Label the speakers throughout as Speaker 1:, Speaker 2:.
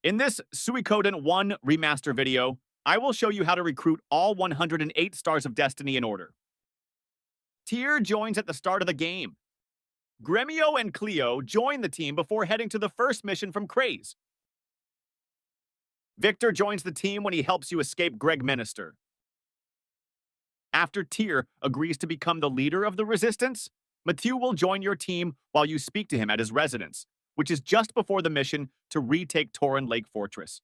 Speaker 1: In this Suikoden 1 Remaster video, I will show you how to recruit all 108 Stars of Destiny in order. Tir joins at the start of the game. Gremio and Cleo join the team before heading to the first mission from Craze. Viktor joins the team when he helps you escape Greg Minister. After Tir agrees to become the leader of the Resistance, Mathiu will join your team while you speak to him at his residence, which is just before the mission to retake Torin Lake Fortress.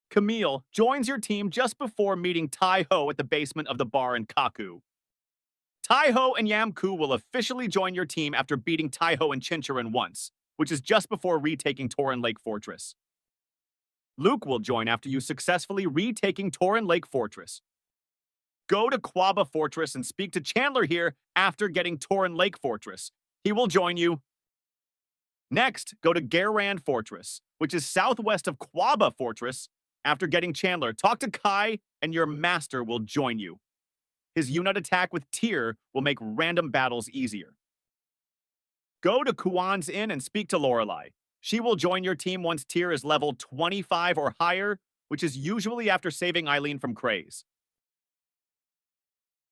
Speaker 1: Camille joins your team just before meeting Tai Ho at the basement of the bar in Kaku. Tai Ho and Yam Koo will officially join your team after beating Tai Ho and Chinchurin once, which is just before retaking Torin Lake Fortress. Luke will join after you successfully retaking Torin Lake Fortress. Go to Kwanda Fortress and speak to Chandler here after getting Torin Lake Fortress. He will join you. Next, go to Garand Fortress, which is southwest of Kwanda Fortress. After getting Chandler, talk to Kai and your master will join you. His unit attack with Tir will make random battles easier. Go to Kuan's Inn and speak to Lorelai. She will join your team once Tir is level 25 or higher, which is usually after saving Eileen from Craze.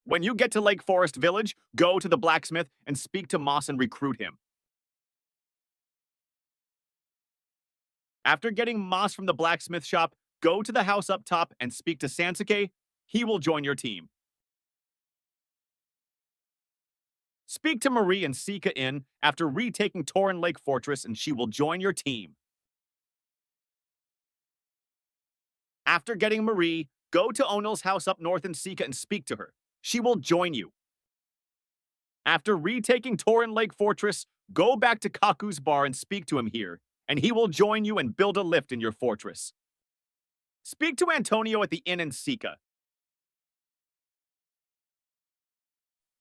Speaker 1: When you get to Lake Forest Village, go to the blacksmith and speak to Maas and recruit him. After getting Maas from the blacksmith shop, go to the house up top and speak to Sansuke. He will join your team. Speak to Marie and Sika Inn after retaking Torin Lake Fortress and she will join your team. After getting Marie, go to Onil's house up north in Sika and speak to her. She will join you. After retaking Torin Lake Fortress, go back to Kaku's bar and speak to him here, and he will join you and build a lift in your fortress. Speak to Antonio at the inn in Sika.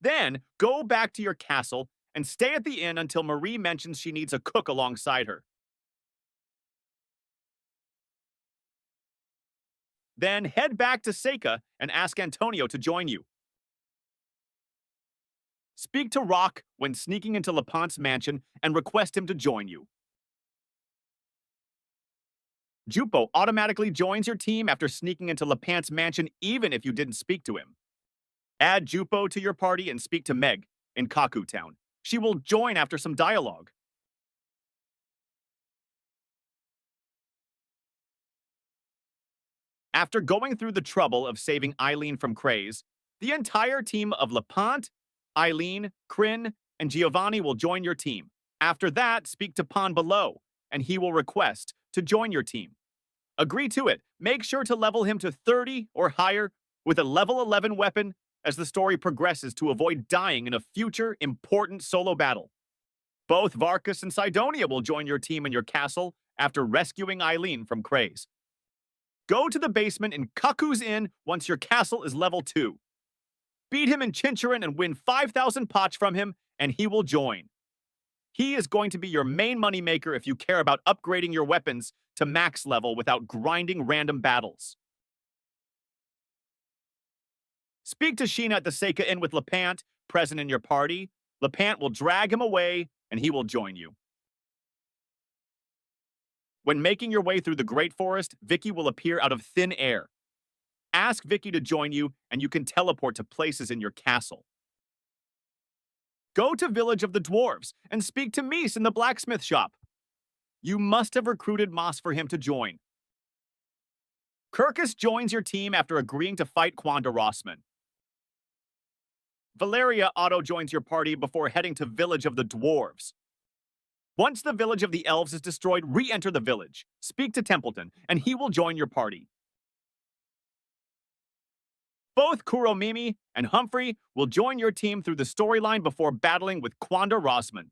Speaker 1: Then, go back to your castle and stay at the inn until Marie mentions she needs a cook alongside her. Then head back to Sika and ask Antonio to join you. Speak to Rock when sneaking into Lepant's mansion and request him to join you. Juppo automatically joins your team after sneaking into Lepant's mansion even if you didn't speak to him. Add Juppo to your party and speak to Meg in Kaku Town. She will join after some dialogue. After going through the trouble of saving Eileen from Craze, the entire team of Lepant, Eileen, Krin, and Giovanni will join your team. After that, speak to Pahn below, and he will request to join your team. Agree to it. Make sure to level him to 30 or higher with a level 11 weapon as the story progresses to avoid dying in a future important solo battle. Both Varkas and Sydonia will join your team in your castle after rescuing Eileen from Craze. Go to the basement in Kaku's Inn once your castle is level 2. Beat him in Chinchurin and win 5,000 potch from him, and he will join. He is going to be your main moneymaker if you care about upgrading your weapons to max level without grinding random battles. Speak to Sheena at the Seika Inn with Lepant present in your party. Lepant will drag him away, and he will join you. When making your way through the Great Forest, Vicky will appear out of thin air. Ask Vicky to join you, and you can teleport to places in your castle. Go to Village of the Dwarves and speak to Mies in the blacksmith shop. You must have recruited Maas for him to join. Kirkus joins your team after agreeing to fight Kwanda Rosman. Valeria auto-joins your party before heading to Village of the Dwarves. Once the Village of the Elves is destroyed, re-enter the village. Speak to Templeton, and he will join your party. Both Kuromimi and Humphrey will join your team through the storyline before battling with Kwanda Rosman.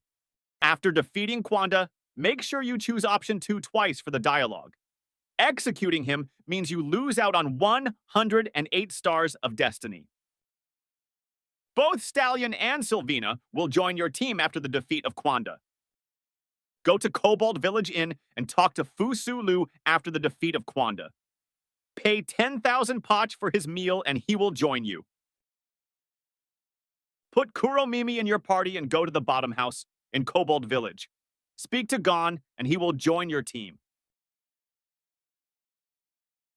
Speaker 1: After defeating Kwanda, make sure you choose option 2 twice for the dialogue. Executing him means you lose out on 108 Stars of Destiny. Both Stallion and Sylvina will join your team after the defeat of Kwanda. Go to Cobalt Village Inn and talk to Fu Su Lu after the defeat of Kwanda. Pay 10,000 potch for his meal and he will join you. Put Kuromimi in your party and go to the bottom house in Cobalt Village. Speak to Gon and he will join your team.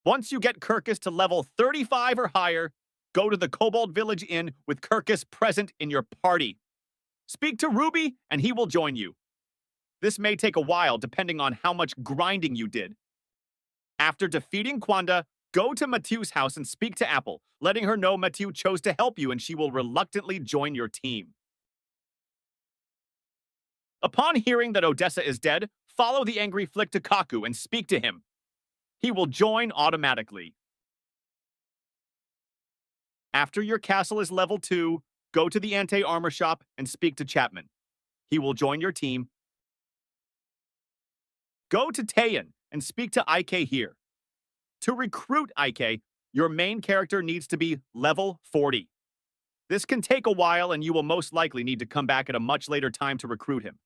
Speaker 1: Once you get Kirkus to level 35 or higher, go to the Kobold Village Inn with Kirkus present in your party. Speak to Ruby, and he will join you. This may take a while, depending on how much grinding you did. After defeating Kwanda, go to Mathiu's house and speak to Apple, letting her know Mathiu chose to help you and she will reluctantly join your team. Upon hearing that Odessa is dead, follow the angry flick to Kaku and speak to him. He will join automatically. After your castle is level 2, go to the anti-armor shop and speak to Chapman. He will join your team. Go to Taeyeon and speak to IK here. To recruit IK, your main character needs to be level 40. This can take a while and you will most likely need to come back at a much later time to recruit him.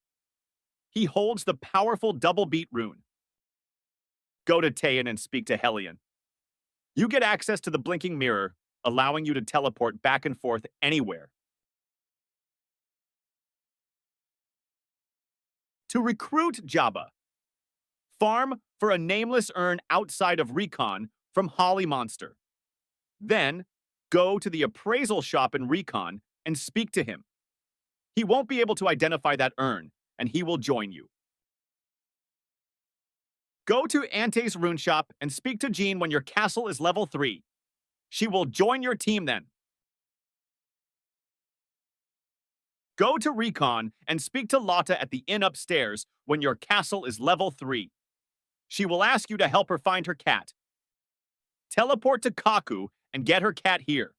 Speaker 1: He holds the powerful double beat rune. Go to Taeyeon and speak to Hellion. You get access to the blinking mirror, allowing you to teleport back and forth anywhere. To recruit Jabba, farm for a nameless urn outside of Recon from Holly Monster. Then, go to the appraisal shop in Recon and speak to him. He won't be able to identify that urn, and he will join you. Go to Ante's rune shop and speak to Jean when your castle is level 3. She will join your team then. Go to Recon and speak to Lotta at the inn upstairs when your castle is level 3. She will ask you to help her find her cat. Teleport to Kaku and get her cat here.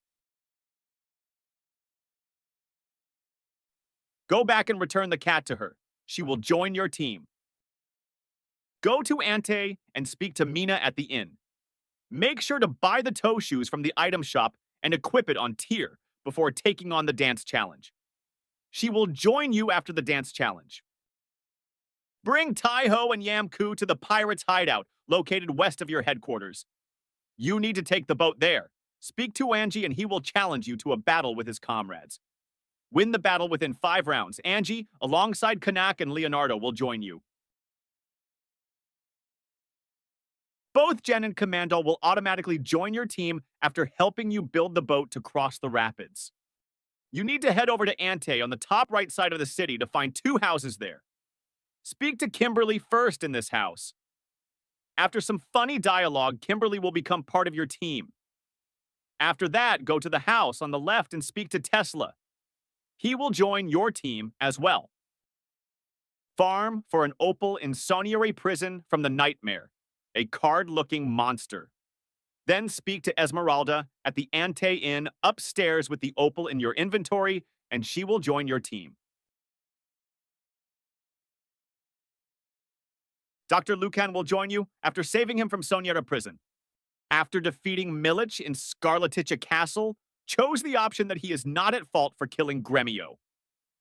Speaker 1: Go back and return the cat to her. She will join your team. Go to Ante and speak to Mina at the inn. Make sure to buy the toe shoes from the item shop and equip it on Tir before taking on the dance challenge. She will join you after the dance challenge. Bring Tai Ho and Yam Koo to the pirates' hideout, located west of your headquarters. You need to take the boat there. Speak to Angie and he will challenge you to a battle with his comrades. Win the battle within 5 rounds. Angie, alongside Kanak and Leonardo, will join you. Both Jen and Commando will automatically join your team after helping you build the boat to cross the rapids. You need to head over to Ante on the top right side of the city to find 2 houses there. Speak to Kimberly first in this house. After some funny dialogue, Kimberly will become part of your team. After that, go to the house on the left and speak to Tesla. He will join your team as well. Farm for an opal in Soniere prison from the Nightmare, a card-looking monster. Then speak to Esmeralda at the Ante Inn upstairs with the opal in your inventory, and she will join your team. Dr. Lucan will join you after saving him from Soniera prison. After defeating Milich in Scarleticha Castle, chose the option that he is not at fault for killing Gremio.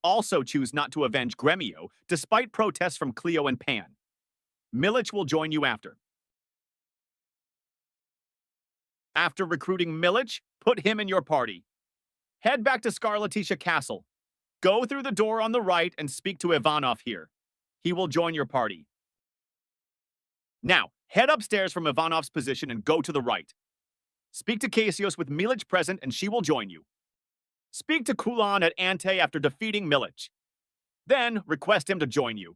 Speaker 1: Also choose not to avenge Gremio, despite protests from Cleo and Pahn. Milich will join you after. After recruiting Milich, put him in your party. Head back to Scarleticha Castle. Go through the door on the right and speak to Ivanov here. He will join your party. Now, head upstairs from Ivanov's position and go to the right. Speak to Casios with Milich present and she will join you. Speak to Kulan at Ante after defeating Milich. Then, request him to join you.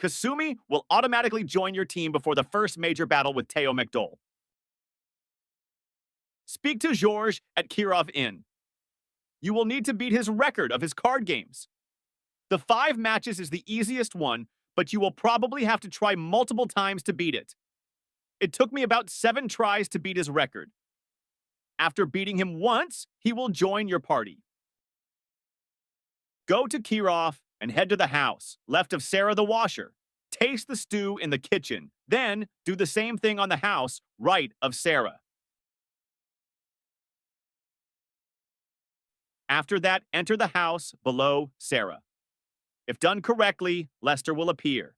Speaker 1: Kasumi will automatically join your team before the first major battle with Tir Mcdohl. Speak to Georges at Kirov Inn. You will need to beat his record of his card games. The 5 matches is the easiest one, but you will probably have to try multiple times to beat it. It took me about 7 tries to beat his record. After beating him once, he will join your party. Go to Kirov and head to the house, left of Sarah the washer. Taste the stew in the kitchen. Then, do the same thing on the house, right of Sarah. After that, enter the house below Sarah. If done correctly, Lester will appear.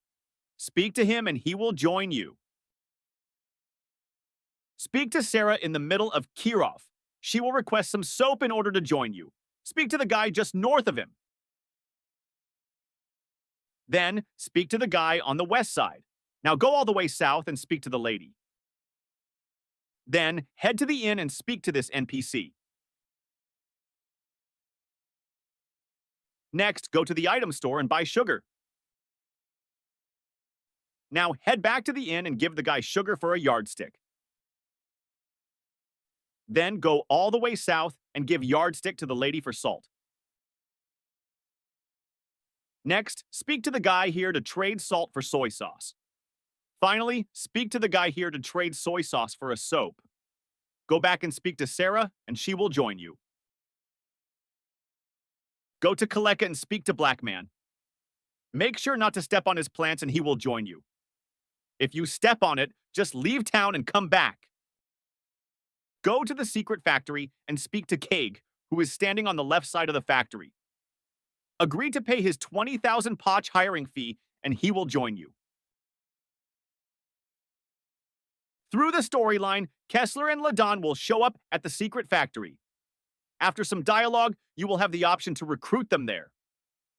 Speaker 1: Speak to him and he will join you. Speak to Sarah in the middle of Kirov. She will request some soap in order to join you. Speak to the guy just north of him. Then, speak to the guy on the west side. Now go all the way south and speak to the lady. Then head to the inn and speak to this NPC. Next, go to the item store and buy sugar. Now head back to the inn and give the guy sugar for a yardstick. Then go all the way south and give yardstick to the lady for salt. Next, speak to the guy here to trade salt for soy sauce. Finally, speak to the guy here to trade soy sauce for a soap. Go back and speak to Sarah, and she will join you. Go to Kaleka and speak to Black Man. Make sure not to step on his plants and he will join you. If you step on it, just leave town and come back. Go to the secret factory and speak to Kaig, who is standing on the left side of the factory. Agree to pay his 20,000 Potch hiring fee and he will join you. Through the storyline, Kessler and Ledon will show up at the secret factory. After some dialogue, you will have the option to recruit them there.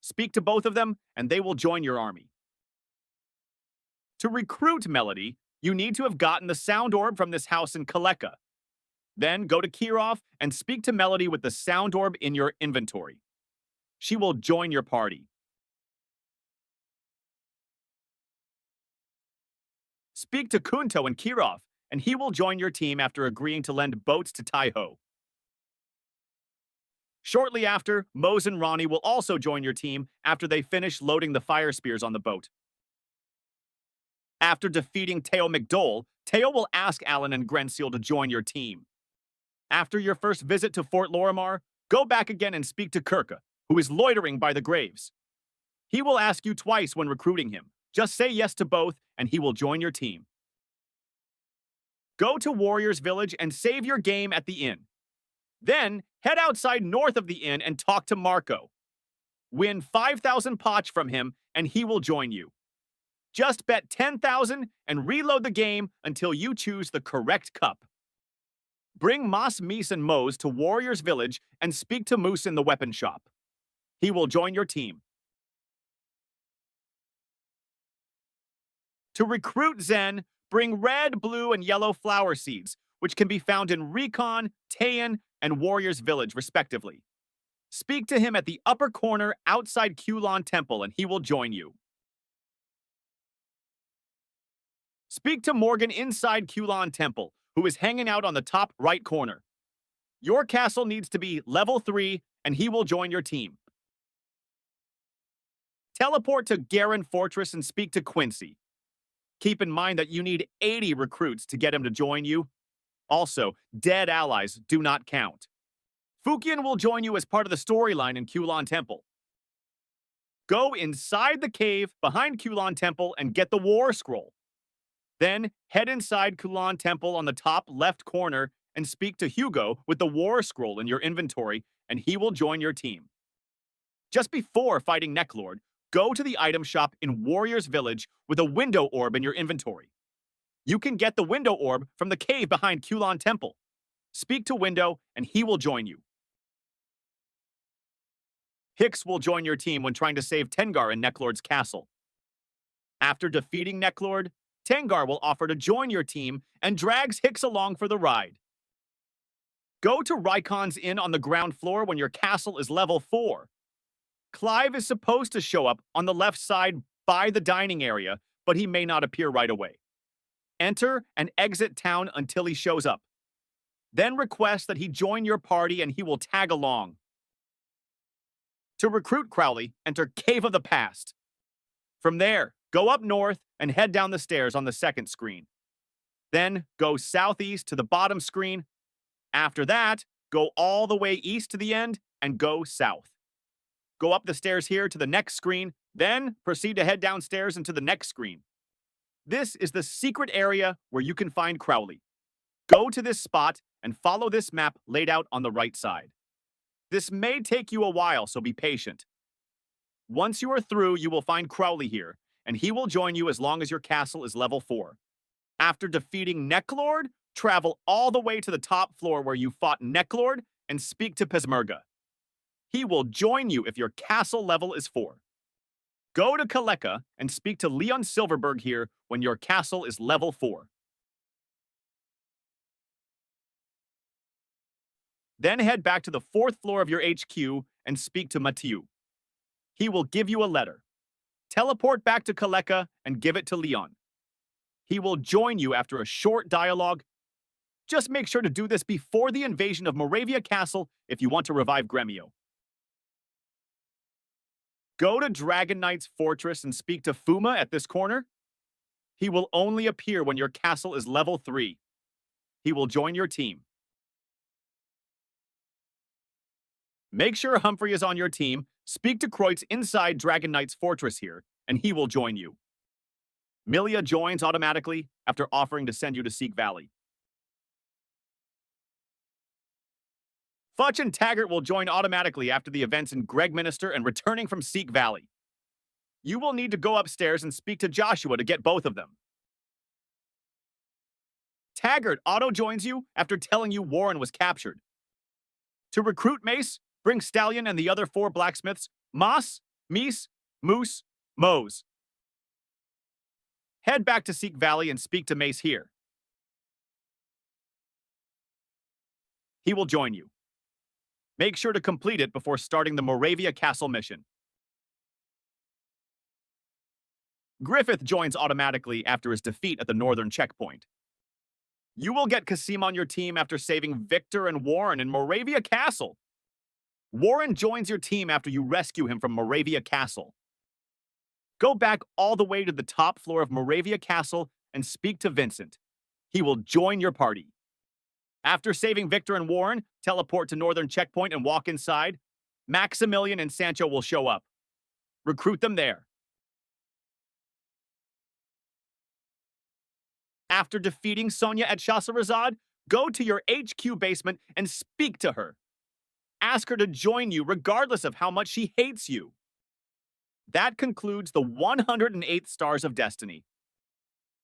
Speaker 1: Speak to both of them, and they will join your army. To recruit Melody, you need to have gotten the sound orb from this house in Kaleka. Then go to Kirov and speak to Melody with the sound orb in your inventory. She will join your party. Speak to Kunto and Kirov, and he will join your team after agreeing to lend boats to Tai Ho. Shortly after, Mose and Ronnie will also join your team after they finish loading the fire spears on the boat. After defeating Tai Ho Mcdohl, Tai Ho will ask Alen and Grenseal to join your team. After your first visit to Fort Lorimar, go back again and speak to Kirka, who is loitering by the graves. He will ask you twice when recruiting him. Just say yes to both, and he will join your team. Go to Warriors Village and save your game at the inn. Then, head outside north of the inn and talk to Marco. Win 5,000 Potch from him, and he will join you. Just bet 10,000 and reload the game until you choose the correct cup. Bring Maas, Mies, and Mose to Warriors Village and speak to Moose in the weapon shop. He will join your team. To recruit Zen, bring red, blue, and yellow flower seeds, which can be found in Recon, Taean, and Warriors Village, respectively. Speak to him at the upper corner outside Kulon Temple, and he will join you. Speak to Morgan inside Kulon Temple, who is hanging out on the top right corner. Your castle needs to be level 3, and he will join your team. Teleport to Garen Fortress and speak to Quincy. Keep in mind that you need 80 recruits to get him to join you. Also, dead allies do not count. Fukian will join you as part of the storyline in Kulon Temple. Go inside the cave behind Kulon Temple and get the War Scroll. Then head inside Kulon Temple on the top left corner and speak to Hugo with the War Scroll in your inventory, and he will join your team. Just before fighting Necklord, go to the item shop in Warriors Village with a window orb in your inventory. You can get the window orb from the cave behind Kulon Temple. Speak to Window, and he will join you. Hicks will join your team when trying to save Tengar in Necklord's castle. After defeating Necklord, Tengar will offer to join your team and drags Hicks along for the ride. Go to Rykon's Inn on the ground floor when your castle is level 4. Clive is supposed to show up on the left side by the dining area, but he may not appear right away. Enter and exit town until he shows up. Then request that he join your party and he will tag along. To recruit Crowley, enter Cave of the Past. From there, go up north and head down the stairs on the second screen. Then go southeast to the bottom screen. After that, go all the way east to the end and go south. Go up the stairs here to the next screen, then proceed to head downstairs into the next screen. This is the secret area where you can find Crowley. Go to this spot and follow this map laid out on the right side. This may take you a while, so be patient. Once you are through, you will find Crowley here, and he will join you as long as your castle is level 4. After defeating Necklord, travel all the way to the top floor where you fought Necklord and speak to Peshmerga. He will join you if your castle level is 4. Go to Kaleka and speak to Leon Silverberg here when your castle is level 4. Then head back to the 4th floor of your HQ and speak to Mathiu. He will give you a letter. Teleport back to Kaleka and give it to Leon. He will join you after a short dialogue. Just make sure to do this before the invasion of Moravia Castle if you want to revive Gremio. Go to Dragon Knight's fortress and speak to Fuma at this corner. He will only appear when your castle is level 3. He will join your team. Make sure Humphrey is on your team. Speak to Kreutz inside Dragon Knight's fortress here, and he will join you. Milia joins automatically after offering to send you to Seek Valley. Futch and Taggart will join automatically after the events in Gregminster and returning from Seek Valley. You will need to go upstairs and speak to Joshua to get both of them. Taggart auto-joins you after telling you Warren was captured. To recruit Mace, bring Stallion and the other 4 blacksmiths, Maas, Mies, Moose, Mose. Head back to Seek Valley and speak to Mace here. He will join you. Make sure to complete it before starting the Moravia Castle mission. Griffith joins automatically after his defeat at the northern checkpoint. You will get Kasim on your team after saving Viktor and Warren in Moravia Castle. Warren joins your team after you rescue him from Moravia Castle. Go back all the way to the top floor of Moravia Castle and speak to Vincent. He will join your party. After saving Viktor and Warren, teleport to Northern Checkpoint and walk inside. Maximillian and Sancho will show up. Recruit them there. After defeating Sonya at Shahrazad, go to your HQ basement and speak to her. Ask her to join you regardless of how much she hates you. That concludes the 108 Stars of Destiny.